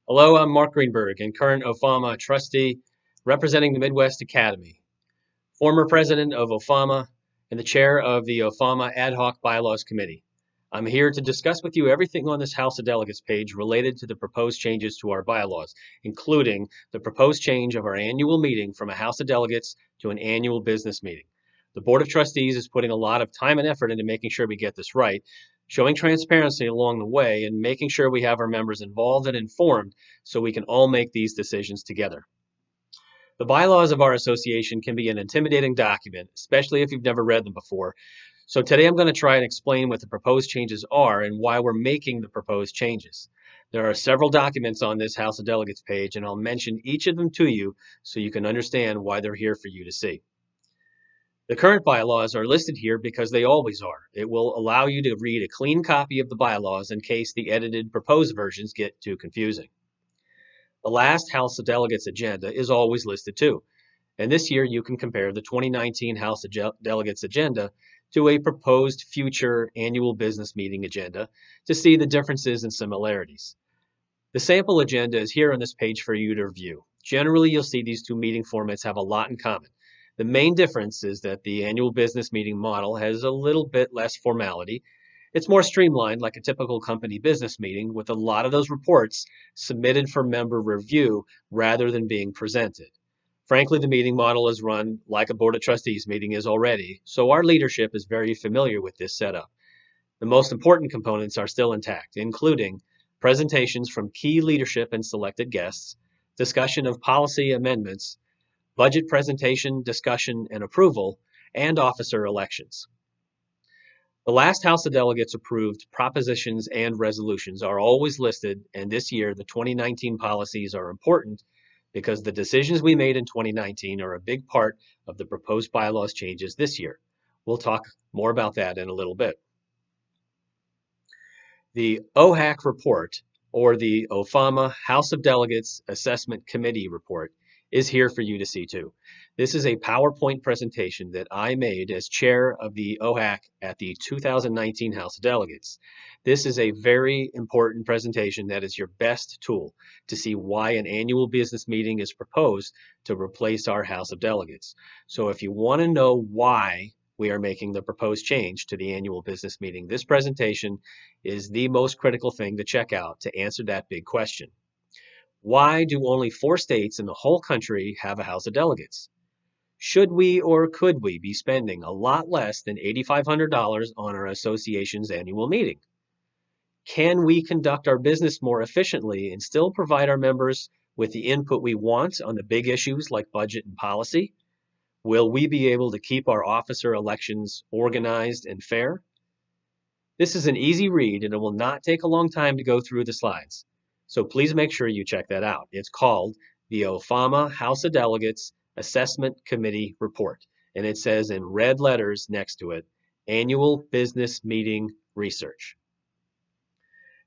Hello, I'm Mark Greenberg, and current OHFAMA trustee representing the Midwest Academy, former president of OHFAMA, and the chair of the OHFAMA Ad Hoc Bylaws Committee. I'm here to discuss with you everything on this House of Delegates page related to the proposed changes to our bylaws, including the proposed change of our annual meeting from a House of Delegates to an annual business meeting. The Board of Trustees is putting a lot of time and effort into making sure we get this right, showing transparency along the way, and making sure we have our members involved and informed so we can all make these decisions together. The bylaws of our association can be an intimidating document, especially if you've never read them before. So today I'm going to try and explain what the proposed changes are and why we're making the proposed changes. There are several documents on this House of Delegates page, and I'll mention each of them to you so you can understand why they're here for you to see. The current bylaws are listed here because they always are. It will allow you to read a clean copy of the bylaws in case the edited proposed versions get too confusing. The last House of Delegates agenda is always listed too, and this year you can compare the 2019 House of Delegates agenda to a proposed future annual business meeting agenda to see the differences and similarities. The sample agenda is here on this page for you to review. Generally, you'll see these two meeting formats have a lot in common. The main difference is that the annual business meeting model has a little bit less formality. It's more streamlined, like a typical company business meeting, with a lot of those reports submitted for member review rather than being presented. Frankly, the meeting model is run like a Board of Trustees meeting is already, so our leadership is very familiar with this setup. The most important components are still intact, including presentations from key leadership and selected guests, discussion of policy amendments, budget presentation, discussion, and approval, and officer elections. The last House of Delegates approved propositions and resolutions are always listed, and this year the 2019 policies are important because the decisions we made in 2019 are a big part of the proposed bylaws changes this year. We'll talk more about that in a little bit. The OHAC report, or the OHFAMA House of Delegates Assessment Committee report, is here for you to see too. This is a PowerPoint presentation that I made as chair of the OHAC at the 2019 House of Delegates. This is a very important presentation that is your best tool to see why an annual business meeting is proposed to replace our House of Delegates. So if you want to know why we are making the proposed change to the annual business meeting, this presentation is the most critical thing to check out to answer that big question. Why do only 4 states in the whole country have a House of Delegates? Should we or could we be spending a lot less than $8,500 on our association's annual meeting? Can we conduct our business more efficiently and still provide our members with the input we want on the big issues like budget and policy? Will we be able to keep our officer elections organized and fair? This is an easy read and it will not take a long time to go through the slides. So please make sure you check that out. It's called the OHFAMA House of Delegates Assessment Committee Report. And it says in red letters next to it, Annual Business Meeting Research.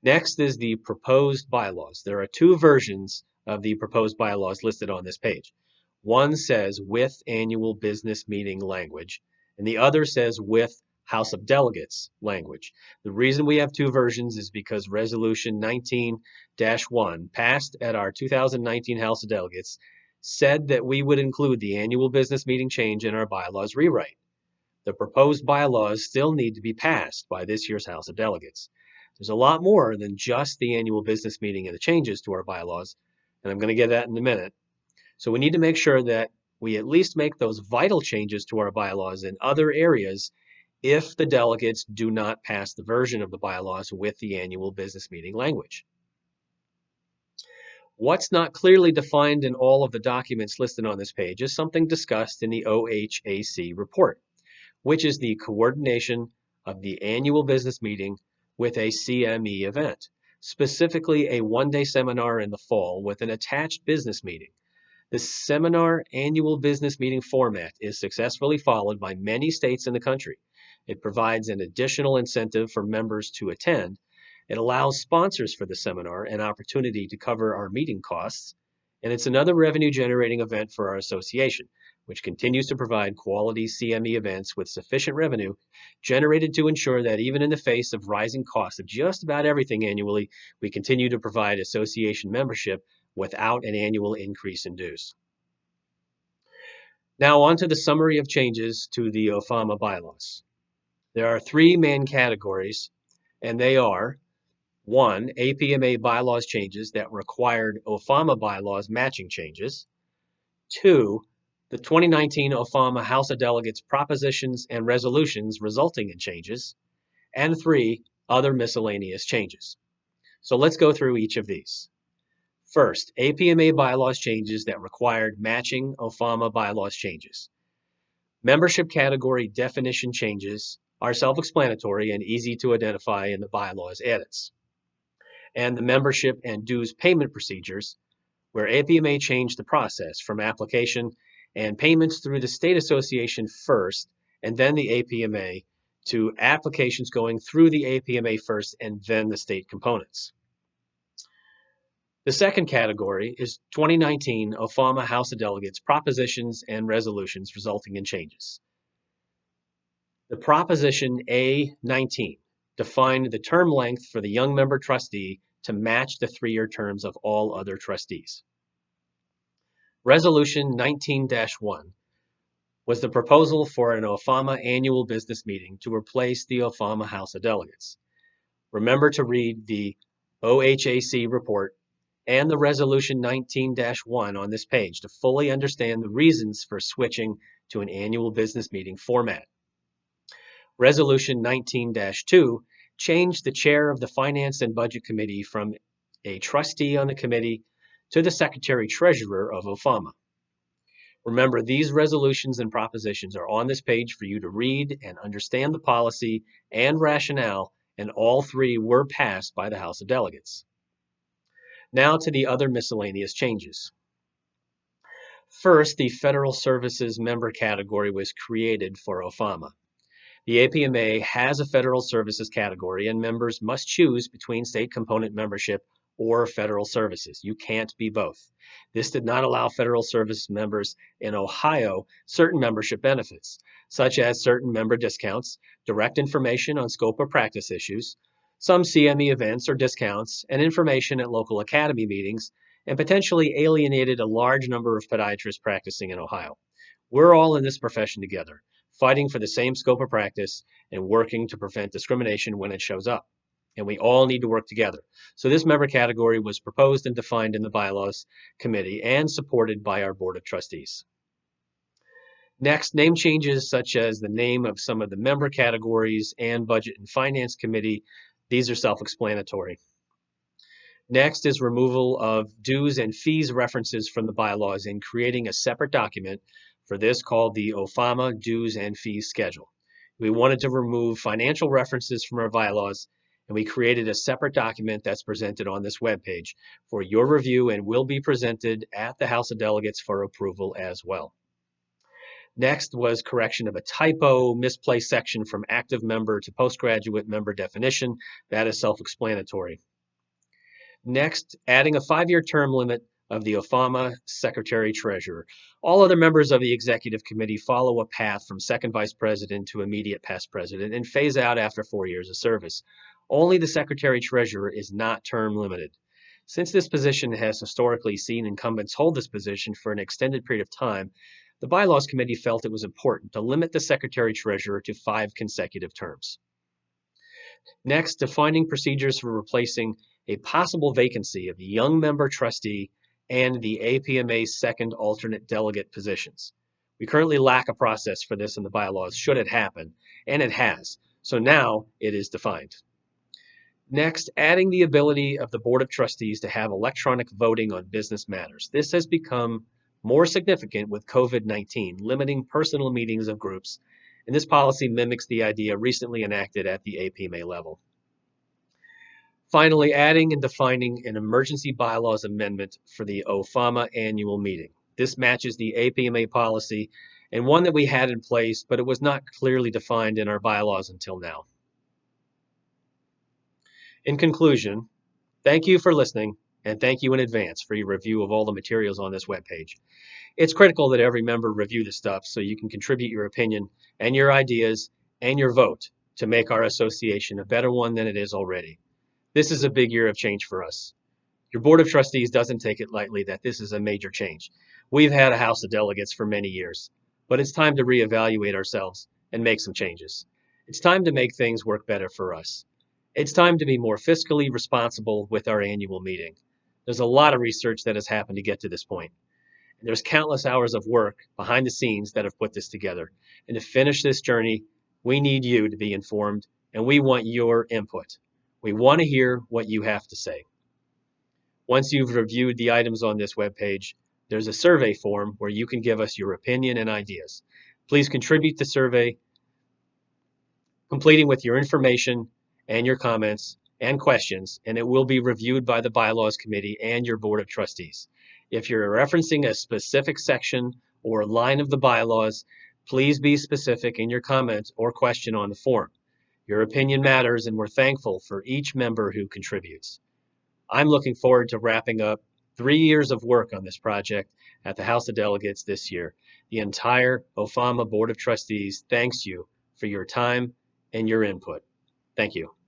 Next is the proposed bylaws. There are 2 versions of the proposed bylaws listed on this page. One says with annual business meeting language, and the other says with House of Delegates language. The reason we have 2 versions is because Resolution 19-1 passed at our 2019 House of Delegates said that we would include the annual business meeting change in our bylaws rewrite. The proposed bylaws still need to be passed by this year's House of Delegates. There's a lot more than just the annual business meeting and the changes to our bylaws, and I'm going to get that in a minute. So we need to make sure that we at least make those vital changes to our bylaws in other areas if the delegates do not pass the version of the bylaws with the annual business meeting language. What's not clearly defined in all of the documents listed on this page is something discussed in the OHAC report, which is the coordination of the annual business meeting with a CME event, specifically a 1-day seminar in the fall with an attached business meeting. The seminar annual business meeting format is successfully followed by many states in the country. It provides an additional incentive for members to attend. It allows sponsors for the seminar an opportunity to cover our meeting costs, and it's another revenue-generating event for our association. which continues to provide quality CME events with sufficient revenue generated to ensure that even in the face of rising costs of just about everything annually, we continue to provide association membership without an annual increase in dues. Now on to the summary of changes to the OHFAMA bylaws. There are three main categories, and they are: 1. APMA bylaws changes that required OHFAMA bylaws matching changes. 2. The 2019 OHFAMA House of Delegates propositions and resolutions resulting in changes. And 3. Other miscellaneous changes. So let's go through each of these. First, APMA bylaws changes that required matching OHFAMA bylaws changes. Membership category definition changes are self-explanatory and easy to identify in the bylaws edits. And the membership and dues payment procedures, where APMA changed the process from application and payments through the state association first, and then the APMA, to applications going through the APMA first and then the state components. The second category is 2019 OHFAMA House of Delegates propositions and resolutions resulting in changes. The Proposition A19 defined the term length for the young member trustee to match the 3-year terms of all other trustees. Resolution 19-1 was the proposal for an OHFAMA annual business meeting to replace the OHFAMA House of Delegates. Remember to read the OHAC report and the Resolution 19-1 on this page to fully understand the reasons for switching to an annual business meeting format. Resolution 19-2 changed the chair of the Finance and Budget Committee from a trustee on the committee to the Secretary-Treasurer of OHFAMA. Remember, these resolutions and propositions are on this page for you to read and understand the policy and rationale, and all three were passed by the House of Delegates. Now to the other miscellaneous changes. First, the Federal Services member category was created for OHFAMA. The APMA has a federal services category, and members must choose between state component membership or federal services. You can't be both. This did not allow federal service members in Ohio certain membership benefits, such as certain member discounts, direct information on scope of practice issues, some CME events or discounts, and information at local academy meetings, and potentially alienated a large number of podiatrists practicing in Ohio. We're all in this profession together, fighting for the same scope of practice and working to prevent discrimination when it shows up. And we all need to work together. So this member category was proposed and defined in the Bylaws Committee and supported by our Board of Trustees. Next, name changes such as the name of some of the member categories and Budget and Finance Committee. These are self-explanatory. Next is removal of dues and fees references from the bylaws and creating a separate document for this called the OHFAMA Dues and Fees Schedule. We wanted to remove financial references from our bylaws, and we created a separate document that's presented on this webpage for your review and will be presented at the House of Delegates for approval as well. Next was correction of a typo, misplaced section from active member to postgraduate member definition. That is self-explanatory. Next, adding a 5-year term limit of the OHFAMA Secretary-Treasurer. All other members of the Executive Committee follow a path from second vice president to immediate past president and phase out after 4 years of service. Only the Secretary-Treasurer is not term limited. Since this position has historically seen incumbents hold this position for an extended period of time, the Bylaws Committee felt it was important to limit the Secretary-Treasurer to 5 consecutive terms. Next, defining procedures for replacing a possible vacancy of the young member trustee and the APMA's second alternate delegate positions. We currently lack a process for this in the bylaws should it happen, and it has, so now it is defined. Next, adding the ability of the Board of Trustees to have electronic voting on business matters. This has become more significant with COVID-19, limiting personal meetings of groups, and this policy mimics the idea recently enacted at the APMA level. Finally, adding and defining an emergency bylaws amendment for the OHFAMA annual meeting. This matches the APMA policy and one that we had in place, but it was not clearly defined in our bylaws until now. In conclusion, thank you for listening. and thank you in advance for your review of all the materials on this webpage. It's critical that every member review the stuff so you can contribute your opinion and your ideas and your vote to make our association a better one than it is already. This is a big year of change for us. Your Board of Trustees doesn't take it lightly that this is a major change. We've had a House of Delegates for many years, but it's time to reevaluate ourselves and make some changes. It's time to make things work better for us. It's time to be more fiscally responsible with our annual meeting. There's a lot of research that has happened to get to this point. And there's countless hours of work behind the scenes that have put this together. And to finish this journey, we need you to be informed, and we want your input. We want to hear what you have to say. Once you've reviewed the items on this webpage, there's a survey form where you can give us your opinion and ideas. Please contribute the survey, completing with your information and your comments and questions, and it will be reviewed by the Bylaws Committee and your Board of Trustees. If you're referencing a specific section or line of the bylaws, please be specific in your comment or question on the form. Your opinion matters, and we're thankful for each member who contributes. I'm looking forward to wrapping up 3 years of work on this project at the House of Delegates this year. The entire OHFAMA Board of Trustees thanks you for your time and your input. Thank you.